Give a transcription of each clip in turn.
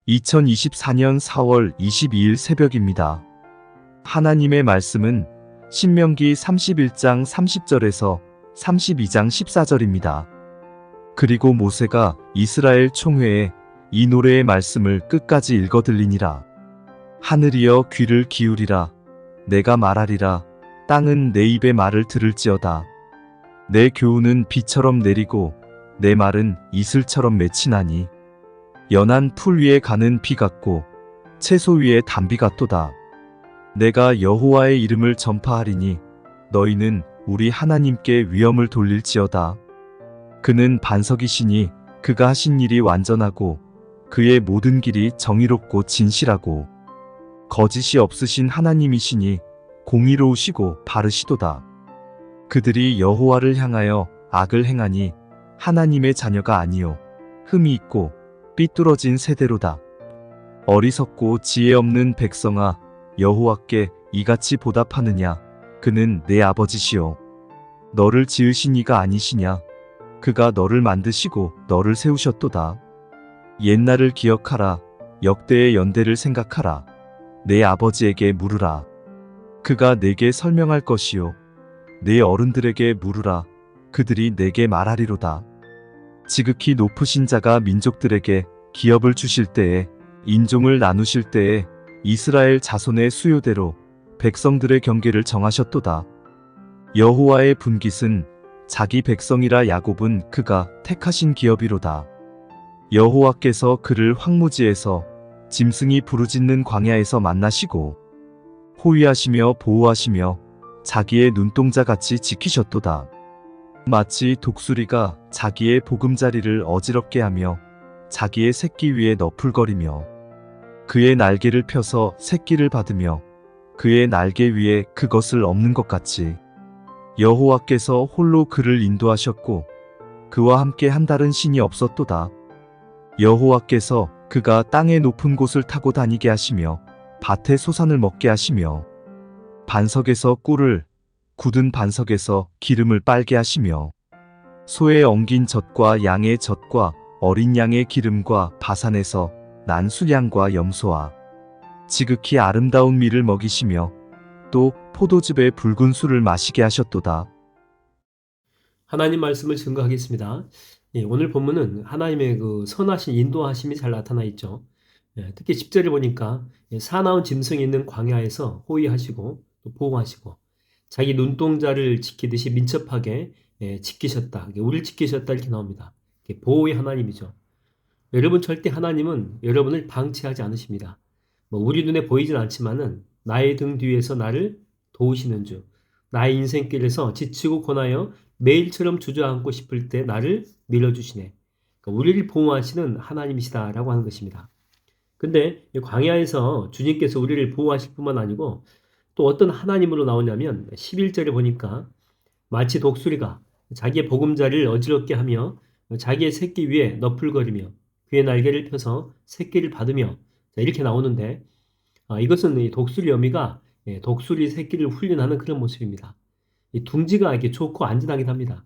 2024년 4월 22일 새벽입니다. 하나님의 말씀은 신명기 31장 30절에서 32장 14절입니다. 그리고 모세가 이스라엘 총회에 이 노래의 말씀을 끝까지 읽어 들리니라. 하늘이여 귀를 기울이라. 내가 말하리라. 땅은 내 입의 말을 들을지어다. 내 교훈은 비처럼 내리고 내 말은 이슬처럼 맺히나니 연한 풀 위에 가는 비 같고 채소 위에 단비 같도다. 내가 여호와의 이름을 전파하리니 너희는 우리 하나님께 위엄을 돌릴지어다. 그는 반석이시니 그가 하신 일이 완전하고 그의 모든 길이 정의롭고 진실하고 거짓이 없으신 하나님이시니 공의로우시고 바르시도다. 그들이 여호와를 향하여 악을 행하니 하나님의 자녀가 아니요 흠이 있고 삐뚤어진 세대로다. 어리석고 지혜 없는 백성아, 여호와께 이같이 보답하느냐? 그는 내 아버지시요 너를 지으신 이가 아니시냐? 그가 너를 만드시고 너를 세우셨도다. 옛날을 기억하라. 역대의 연대를 생각하라. 내 아버지에게 물으라. 그가 내게 설명할 것이요 내 어른들에게 물으라. 그들이 내게 말하리로다. 지극히 높으신 자가 민족들에게 기업을 주실 때에 인종을 나누실 때에 이스라엘 자손의 수요대로 백성들의 경계를 정하셨도다. 여호와의 분깃은 자기 백성이라. 야곱은 그가 택하신 기업이로다. 여호와께서 그를 황무지에서 짐승이 부르짖는 광야에서 만나시고 호위하시며 보호하시며 자기의 눈동자같이 지키셨도다. 마치 독수리가 자기의 보금자리를 어지럽게 하며 자기의 새끼 위에 너풀거리며 그의 날개를 펴서 새끼를 받으며 그의 날개 위에 그것을 엎는 것 같이 여호와께서 홀로 그를 인도하셨고 그와 함께 한 다른 신이 없었도다. 여호와께서 그가 땅의 높은 곳을 타고 다니게 하시며 밭의 소산을 먹게 하시며 반석에서 꿀을 굳은 반석에서 기름을 빨게 하시며 소의 엉긴 젖과 양의 젖과 어린 양의 기름과 바산에서 난 수량과 염소와 지극히 아름다운 밀을 먹이시며 또 포도즙의 붉은 술을 마시게 하셨도다. 하나님 말씀을 증거하겠습니다. 오늘 본문은 하나님의 그 선하신 인도하심이 잘 나타나 있죠. 특히 10절을 보니까 사나운 짐승이 있는 광야에서 호위하시고 또 보호하시고 자기 눈동자를 지키듯이 민첩하게 지키셨다. 우리를 지키셨다 이렇게 나옵니다. 보호의 하나님이죠. 여러분 절대 하나님은 여러분을 방치하지 않으십니다. 우리 눈에 보이진 않지만은 나의 등 뒤에서 나를 도우시는 주, 나의 인생길에서 지치고 고나여 매일처럼 주저앉고 싶을 때 나를 밀어주시네. 그러니까 우리를 보호하시는 하나님이시다라고 하는 것입니다. 근데 광야에서 주님께서 우리를 보호하실 뿐만 아니고 또 어떤 하나님으로 나오냐면 11절에 보니까 마치 독수리가 자기의 보금자리를 어지럽게 하며 자기의 새끼 위에 너풀거리며 그의 날개를 펴서 새끼를 받으며 이렇게 나오는데 이것은 이 독수리 어미가 독수리 새끼를 훈련하는 그런 모습입니다. 이 둥지가 이렇게 좋고 안전하긴 합니다.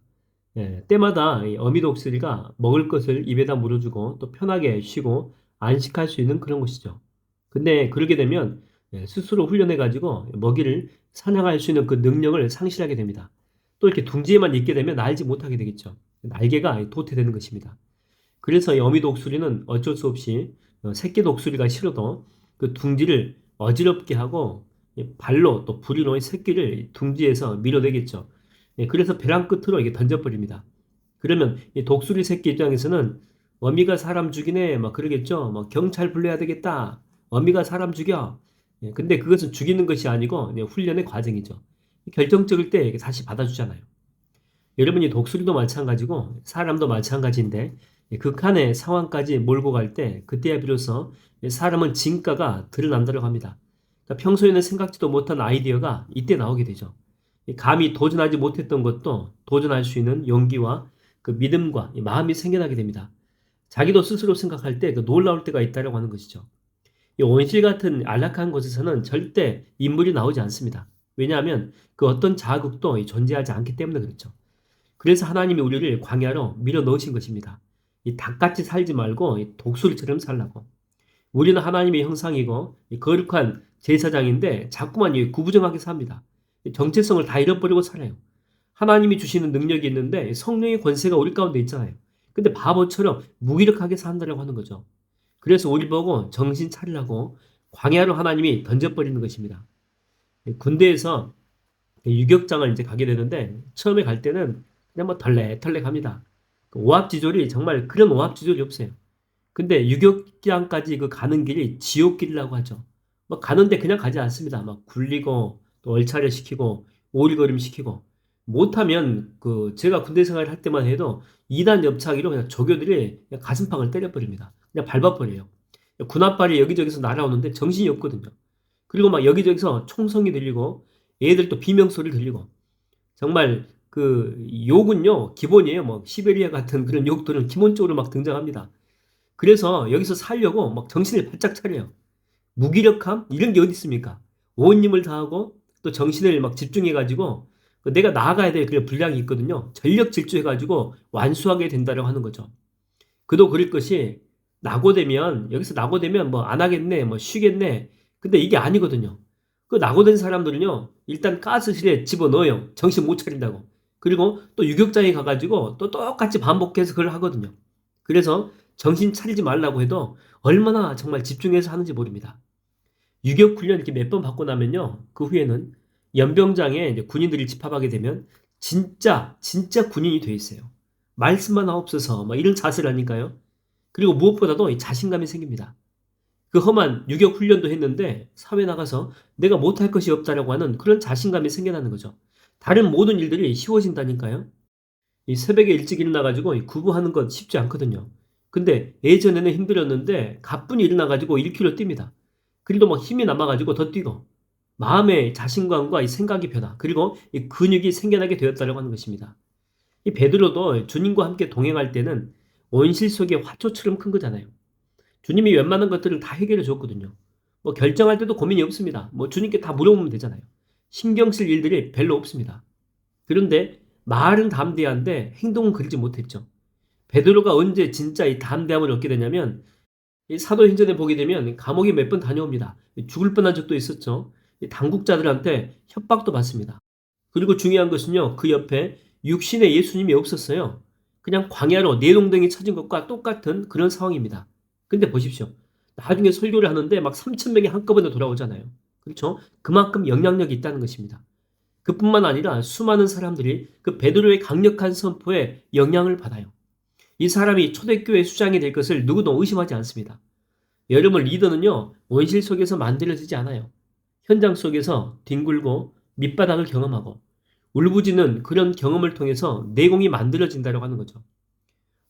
때마다 이 어미 독수리가 먹을 것을 입에다 물어주고 또 편하게 쉬고 안식할 수 있는 그런 곳이죠. 근데 그러게 되면 스스로 훈련해가지고 먹이를 사냥할 수 있는 그 능력을 상실하게 됩니다. 또 이렇게 둥지에만 있게 되면 날지 못하게 되겠죠. 날개가 도태되는 것입니다. 그래서 이 어미 독수리는 어쩔 수 없이 새끼 독수리가 싫어도 그 둥지를 어지럽게 하고 발로 또 부리로 새끼를 둥지에서 밀어내겠죠. 그래서 벼랑 끝으로 이게 던져버립니다. 그러면 이 독수리 새끼 입장에서는 어미가 사람 죽이네 막 그러겠죠. 막 경찰 불러야 되겠다. 어미가 사람 죽여. 근데 그것은 죽이는 것이 아니고 훈련의 과정이죠. 결정적일 때 다시 받아주잖아요. 여러분이 독수리도 마찬가지고 사람도 마찬가지인데 극한의 상황까지 몰고 갈 때 그때야 비로소 사람은 진가가 드러난다고 합니다. 그러니까 평소에는 생각지도 못한 아이디어가 이때 나오게 되죠. 감히 도전하지 못했던 것도 도전할 수 있는 용기와 그 믿음과 마음이 생겨나게 됩니다. 자기도 스스로 생각할 때 그 놀라울 때가 있다고 하는 것이죠. 이 온실 같은 안락한 곳에서는 절대 인물이 나오지 않습니다. 왜냐하면 그 어떤 자극도 존재하지 않기 때문에 그렇죠. 그래서 하나님이 우리를 광야로 밀어 넣으신 것입니다. 이 닭같이 살지 말고 이 독수리처럼 살라고. 우리는 하나님의 형상이고 이 거룩한 제사장인데 자꾸만 이 구부정하게 삽니다. 정체성을 다 잃어버리고 살아요. 하나님이 주시는 능력이 있는데 성령의 권세가 우리 가운데 있잖아요. 근데 바보처럼 무기력하게 산다라고 하는 거죠. 그래서 우리 보고 정신 차리라고 광야로 하나님이 던져버리는 것입니다. 군대에서 유격장을 이제 가게 되는데 처음에 갈 때는 그냥 뭐 덜레덜레 갑니다. 그 오합지졸이 정말 그런 오합지졸이 없어요. 근데 유격장까지 그 가는 길이 지옥길이라고 하죠. 뭐 가는데 그냥 가지 않습니다. 막 굴리고 또 얼차려 시키고 오리걸음 시키고 못하면 그 제가 군대 생활을 할 때만 해도 2단 옆차기로 그냥 조교들이 그냥 가슴팍을 때려버립니다. 그냥 밟아버려요. 군홧발이 여기저기서 날아오는데 정신이 없거든요. 그리고 막 여기저기서 총성이 들리고 애들 또 비명소리 들리고 정말 그 욕은요 기본이에요. 뭐 시베리아 같은 그런 욕들은 기본적으로 막 등장합니다. 그래서 여기서 살려고 막 정신을 바짝 차려요. 무기력함 이런 게 어디 있습니까? 온 힘을 다하고 또 정신을 막 집중해가지고 내가 나아가야 될 그런 분량이 있거든요. 전력 질주해가지고 완수하게 된다고 하는 거죠. 그도 그럴 것이 낙오되면 여기서 낙오되면 뭐 안 하겠네, 뭐 쉬겠네. 근데 이게 아니거든요. 그 낙오된 사람들은요 일단 가스실에 집어넣어요. 정신 못 차린다고. 그리고 또 유격장에 가가지고 또 똑같이 반복해서 그걸 하거든요. 그래서 정신 차리지 말라고 해도 얼마나 정말 집중해서 하는지 모릅니다. 유격 훈련 이렇게 몇 번 받고 나면요. 그 후에는 연병장에 이제 군인들이 집합하게 되면 진짜 군인이 돼 있어요. 말씀만 없어서 막 이런 자세를 하니까요. 그리고 무엇보다도 이 자신감이 생깁니다. 그 험한 유격 훈련도 했는데 사회 나가서 내가 못할 것이 없다라고 하는 그런 자신감이 생겨나는 거죠. 다른 모든 일들이 쉬워진다니까요. 이 새벽에 일찍 일어나가지고 구부하는 건 쉽지 않거든요. 근데 예전에는 힘들었는데 가뿐히 일어나가지고 1km 뜁니다. 그래도 막 힘이 남아가지고 더 뛰고 마음의 자신감과 이 생각이 변화 그리고 이 근육이 생겨나게 되었다고 하는 것입니다. 이 베드로도 주님과 함께 동행할 때는 온실 속의 화초처럼 큰 거잖아요. 주님이 웬만한 것들을 다 해결해 줬거든요. 뭐 결정할 때도 고민이 없습니다. 뭐 주님께 다 물어보면 되잖아요. 신경 쓸 일들이 별로 없습니다. 그런데 말은 담대한데 행동은 그러지 못했죠. 베드로가 언제 진짜 이 담대함을 얻게 되냐면 이 사도행전에 보게 되면 감옥에 몇 번 다녀옵니다. 죽을 뻔한 적도 있었죠. 당국자들한테 협박도 받습니다. 그리고 중요한 것은요. 그 옆에 육신의 예수님이 없었어요. 그냥 광야로 내동댕이 쳐진 것과 똑같은 그런 상황입니다. 근데 보십시오. 나중에 설교를 하는데 막 3천 명이 한꺼번에 돌아오잖아요. 그렇죠? 그만큼 영향력이 있다는 것입니다. 그뿐만 아니라 수많은 사람들이 그 베드로의 강력한 선포에 영향을 받아요. 이 사람이 초대교회 수장이 될 것을 누구도 의심하지 않습니다. 여러분 리더는요. 원실 속에서 만들어지지 않아요. 현장 속에서 뒹굴고 밑바닥을 경험하고 울부짖는 그런 경험을 통해서 내공이 만들어진다고 하는 거죠.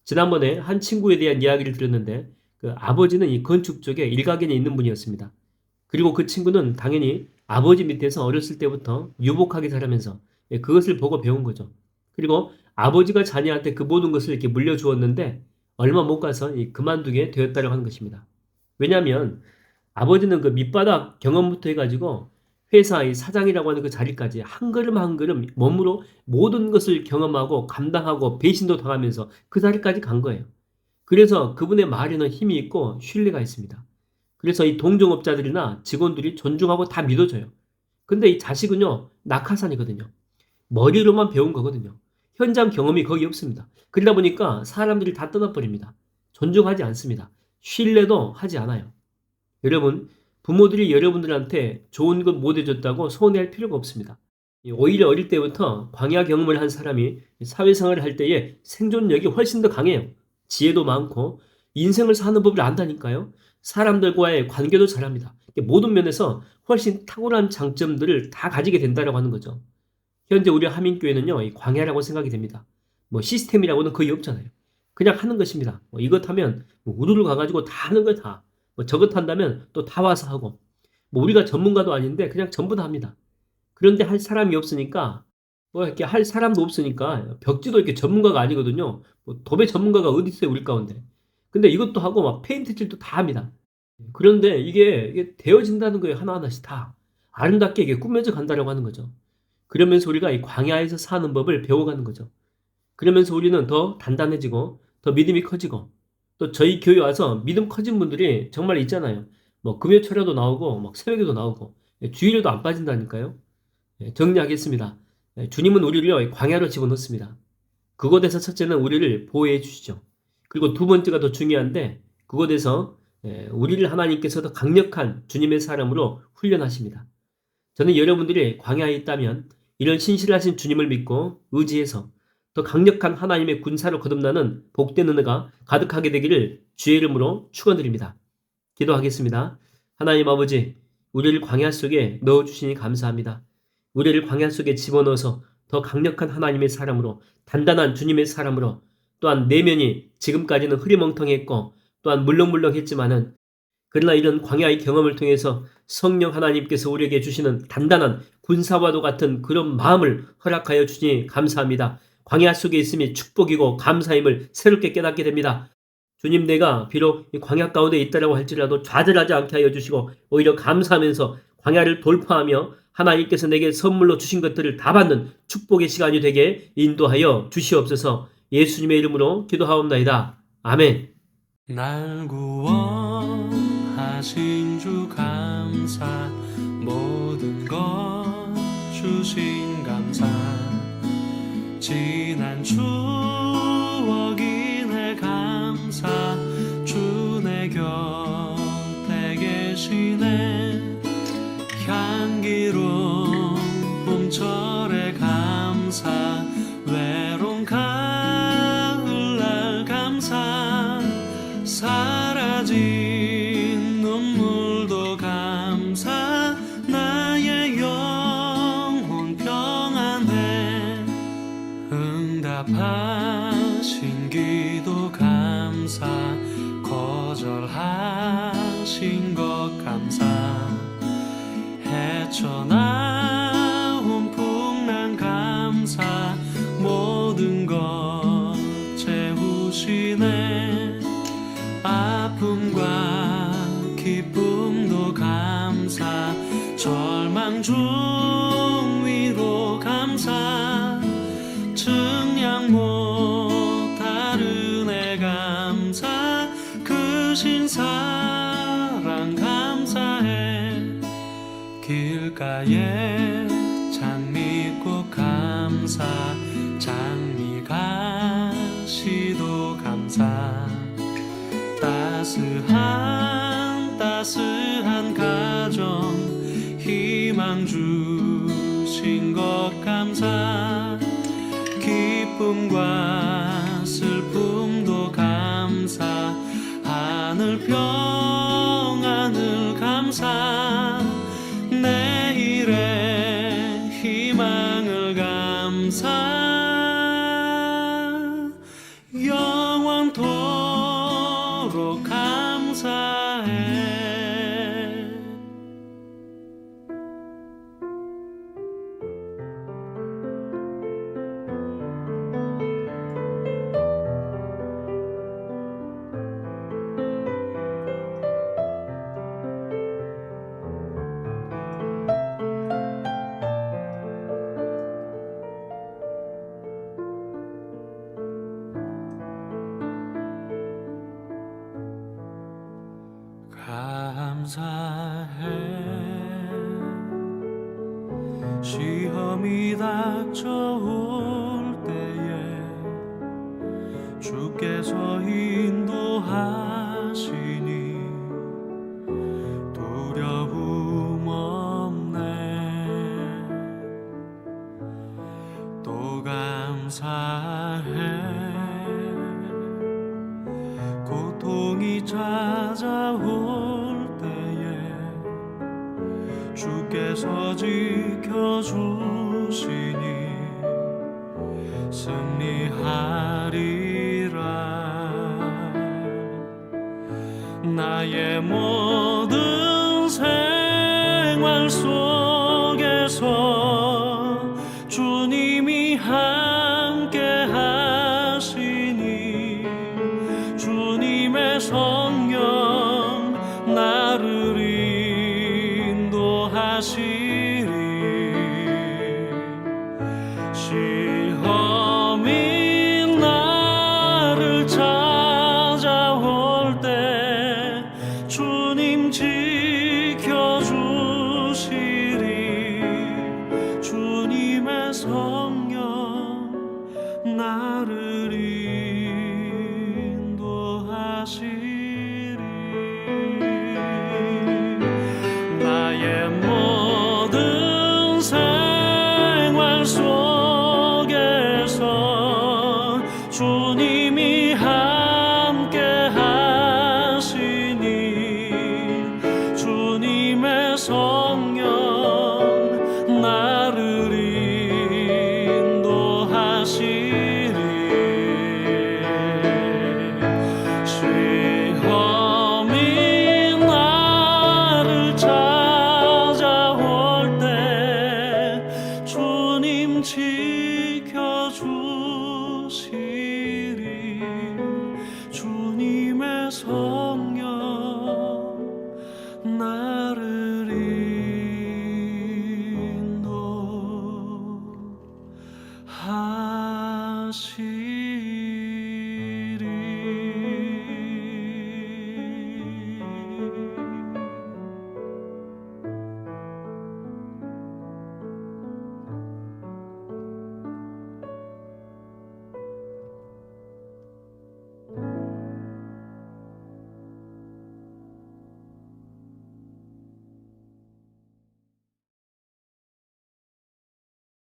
지난번에 한 친구에 대한 이야기를 들었는데 그 아버지는 이 건축 쪽에 일가견이 있는 분이었습니다. 그리고 그 친구는 당연히 아버지 밑에서 어렸을 때부터 유복하게 자라면서 그것을 보고 배운 거죠. 그리고 아버지가 자녀한테 그 모든 것을 이렇게 물려주었는데 얼마 못 가서 그만두게 되었다고 하는 것입니다. 왜냐하면 아버지는 그 밑바닥 경험부터 해가지고 회사의 사장이라고 하는 그 자리까지 한 걸음 한 걸음 몸으로 모든 것을 경험하고 감당하고 배신도 당하면서 그 자리까지 간 거예요. 그래서 그분의 말에는 힘이 있고 신뢰가 있습니다. 그래서 이 동종업자들이나 직원들이 존중하고 다 믿어줘요. 근데 이 자식은요, 낙하산이거든요. 머리로만 배운 거거든요. 현장 경험이 거의 없습니다. 그러다 보니까 사람들이 다 떠나버립니다. 존중하지 않습니다. 신뢰도 하지 않아요. 여러분, 부모들이 여러분들한테 좋은 것 못 해줬다고 서운해할 필요가 없습니다. 오히려 어릴 때부터 광야 경험을 한 사람이 사회생활을 할 때에 생존력이 훨씬 더 강해요. 지혜도 많고 인생을 사는 법을 안다니까요. 사람들과의 관계도 잘합니다. 모든 면에서 훨씬 탁월한 장점들을 다 가지게 된다고 하는 거죠. 현재 우리 한민교회는요, 이 광야라고 생각이 됩니다. 뭐 시스템이라고는 거의 없잖아요. 그냥 하는 것입니다. 뭐 이것 하면 뭐 우르르 가가지고 다 하는 거 다. 뭐 저것 한다면 또 다 와서 하고. 뭐 우리가 전문가도 아닌데 그냥 전부 다 합니다. 그런데 할 사람이 없으니까 뭐 이렇게 할 사람도 없으니까 벽지도 이렇게 전문가가 아니거든요. 뭐 도배 전문가가 어디 있어요, 우리 가운데. 근데 이것도 하고 막 페인트 칠도 다 합니다. 그런데 이게 되어진다는 거예요, 하나하나씩 다. 아름답게 이게 꾸며져 간다라고 하는 거죠. 그러면서 우리가 이 광야에서 사는 법을 배워가는 거죠. 그러면서 우리는 더 단단해지고 더 믿음이 커지고 또 저희 교회 와서 믿음 커진 분들이 정말 있잖아요. 뭐 금요철에도 나오고 막 새벽에도 나오고 주일에도 안 빠진다니까요. 정리하겠습니다. 주님은 우리를 광야로 집어넣습니다. 그곳에서 첫째는 우리를 보호해 주시죠. 그리고 두 번째가 더 중요한데 그곳에서 우리를 하나님께서 더 강력한 주님의 사람으로 훈련하십니다. 저는 여러분들이 광야에 있다면 이런 신실하신 주님을 믿고 의지해서 더 강력한 하나님의 군사로 거듭나는 복된 은혜가 가득하게 되기를 주의 이름으로 축원드립니다. 기도하겠습니다. 하나님 아버지, 우리를 광야 속에 넣어주시니 감사합니다. 우리를 광야 속에 집어넣어서 더 강력한 하나님의 사람으로, 단단한 주님의 사람으로, 또한 내면이 지금까지는 흐리멍텅했고 또한 물렁물렁했지만은 그러나 이런 광야의 경험을 통해서 성령 하나님께서 우리에게 주시는 단단한 군사와도 같은 그런 마음을 허락하여 주시니 감사합니다. 광야 속에 있음이 축복이고 감사임을 새롭게 깨닫게 됩니다. 주님, 내가 비록 이 광야 가운데 있다라고 할지라도 좌절하지 않게 하여 주시고 오히려 감사하면서 광야를 돌파하며 하나님께서 내게 선물로 주신 것들을 다 받는 축복의 시간이 되게 인도하여 주시옵소서. 예수님의 이름으로 기도하옵나이다. 아멘. 날 구원하신 주 감사, 모든 것 주신 감사, 지난 추억이네 감사, 주 내 곁에 계시네, 향기로운 봄철에 감사, 외로운 가을날 감사, 사라진 눈물도 감사, 나의 영혼 평안해, 응답하신 기도 감사, 거절하신 것 감사, 헤쳐나온 풍랑 감사, 모든 것 채우시네, 아픔과 기쁨도 감사, 절망 중 위로 감사, 증량 못할 은혜 감사, 크신 사랑 감사해, 길가에 장미꽃 감사, 장미가시도 감사, 따스한 가정 희망 주신 것 감사, 기쁨과 슬픔도 감사, 하늘 평안을 감사, 내일의 희망을 감사, 영원토록 감사해. 감사해, 시험이 닥쳐올 때에 주께서 인도하시니 두려움 없네, 또 감사해, 고통이 찾아올 주께서 지켜주시니 승리하리라, 나의 모든 생활 속에서 주님이 함께 하시니 주님의 성령 나를 인도하시리, 시험이 나를 찾아오 지켜주시리 주님의 성령 나를 인도하시리 나의 모든 생활 속에서 주님이 함께 하시니 주님의 성령 나를 인도하시리 시험이 나를 찾아올 때 주님 지켜주시리 주님의 성령 나를 인도하시리